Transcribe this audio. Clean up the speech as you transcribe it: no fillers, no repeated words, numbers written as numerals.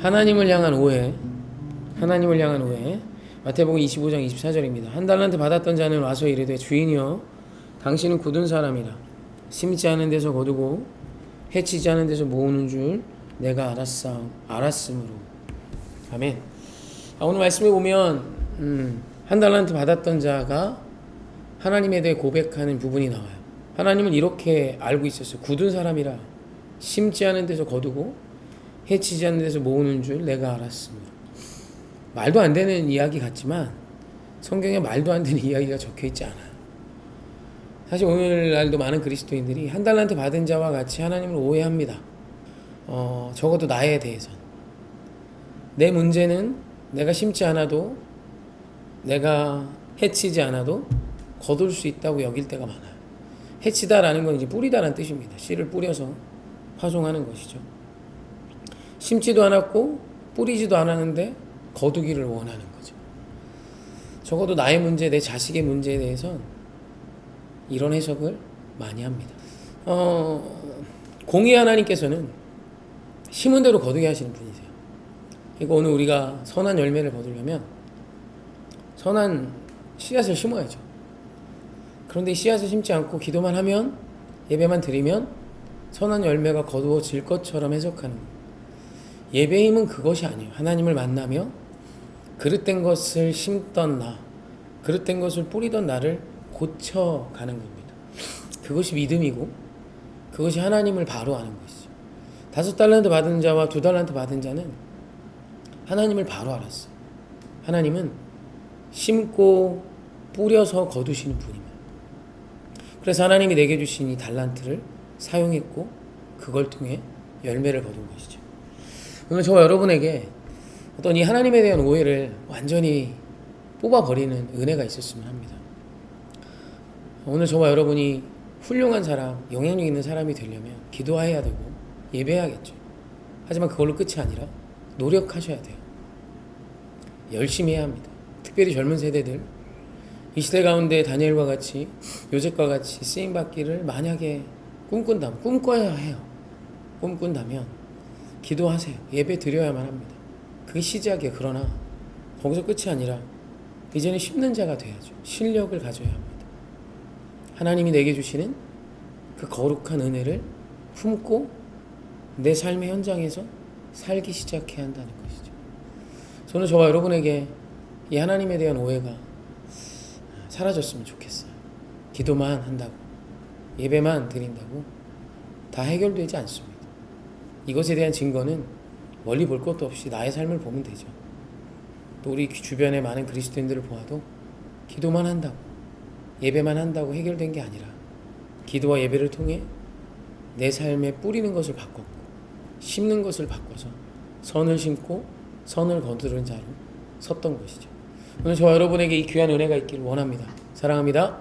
하나님을 향한 오해. 하나님을 향한 오해. 마태복음 25장 24절입니다. 한 달란트 받았던 자는 와서 이르되 주인이여 당신은 굳은 사람이라 심지 않은 데서 거두고 해치지 않은 데서 모으는 줄 내가 알았으므로. 아멘. 오늘 말씀에 보면 한 달란트 받았던 자가 하나님에 대해 고백하는 부분이 나와요. 하나님은 이렇게 알고 있었어요. 굳은 사람이라 심지 않은 데서 거두고 해치지 않는 데서 모으는 줄 내가 알았으므로. 말도 안 되는 이야기 같지만 성경에 말도 안 되는 이야기가 적혀 있지 않아요. 사실 오늘날도 많은 그리스도인들이 한 달란트 받은 자와 같이 하나님을 오해합니다. 적어도 나에 대해선. 내 문제는 내가 심지 않아도, 내가 해치지 않아도 거둘 수 있다고 여길 때가 많아요. 해치다라는 건 이제 뿌리다라는 뜻입니다. 씨를 뿌려서 파송하는 것이죠. 심지도 않았고 뿌리지도 않았는데 거두기를 원하는 거죠. 적어도 나의 문제, 내 자식의 문제에 대해선 이런 해석을 많이 합니다. 공의 하나님께서는 심은 대로 거두게 하시는 분이세요. 그러니까 오늘 우리가 선한 열매를 거두려면 선한 씨앗을 심어야죠. 그런데 이 씨앗을 심지 않고 기도만 하면, 예배만 드리면 선한 열매가 거두어질 것처럼 해석하는 거예요. 예배의 힘은 그것이 아니에요. 하나님을 만나며 그릇된 것을 심던 나, 그릇된 것을 뿌리던 나를 고쳐가는 겁니다. 그것이 믿음이고 그것이 하나님을 바로 아는 것이죠. 5달란트 받은 자와 2달란트 받은 자는 하나님을 바로 알았어요. 하나님은 심고 뿌려서 거두시는 분입니다. 그래서 하나님이 내게 주신 이 달란트를 사용했고 그걸 통해 열매를 거둔 것이죠. 오늘 저와 여러분에게 어떤 이 하나님에 대한 오해를 완전히 뽑아버리는 은혜가 있었으면 합니다. 오늘 저와 여러분이 훌륭한 사람, 영향력 있는 사람이 되려면 기도해야 되고 예배해야겠죠. 하지만 그걸로 끝이 아니라 노력하셔야 돼요. 열심히 해야 합니다. 특별히 젊은 세대들, 이 시대 가운데 다니엘과 같이, 요셉과 같이 쓰임받기를 만약에 꿈꿔야 해요. 꿈꾼다면 기도하세요. 예배 드려야만 합니다. 그게 시작이에요. 그러나 거기서 끝이 아니라 이제는 심는 자가 돼야죠. 실력을 가져야 합니다. 하나님이 내게 주시는 그 거룩한 은혜를 품고 내 삶의 현장에서 살기 시작해야 한다는 것이죠. 저는 저와 여러분에게 이 하나님에 대한 오해가 사라졌으면 좋겠어요. 기도만 한다고, 예배만 드린다고 다 해결되지 않습니다. 이것에 대한 증거는 멀리 볼 것도 없이 나의 삶을 보면 되죠. 또 우리 주변의 많은 그리스도인들을 보아도 기도만 한다고, 예배만 한다고 해결된 게 아니라 기도와 예배를 통해 내 삶에 뿌리는 것을 바꿨고 심는 것을 바꿔서 선을 심고 선을 거두는 자로 섰던 것이죠. 오늘 저와 여러분에게 이 귀한 은혜가 있기를 원합니다. 사랑합니다.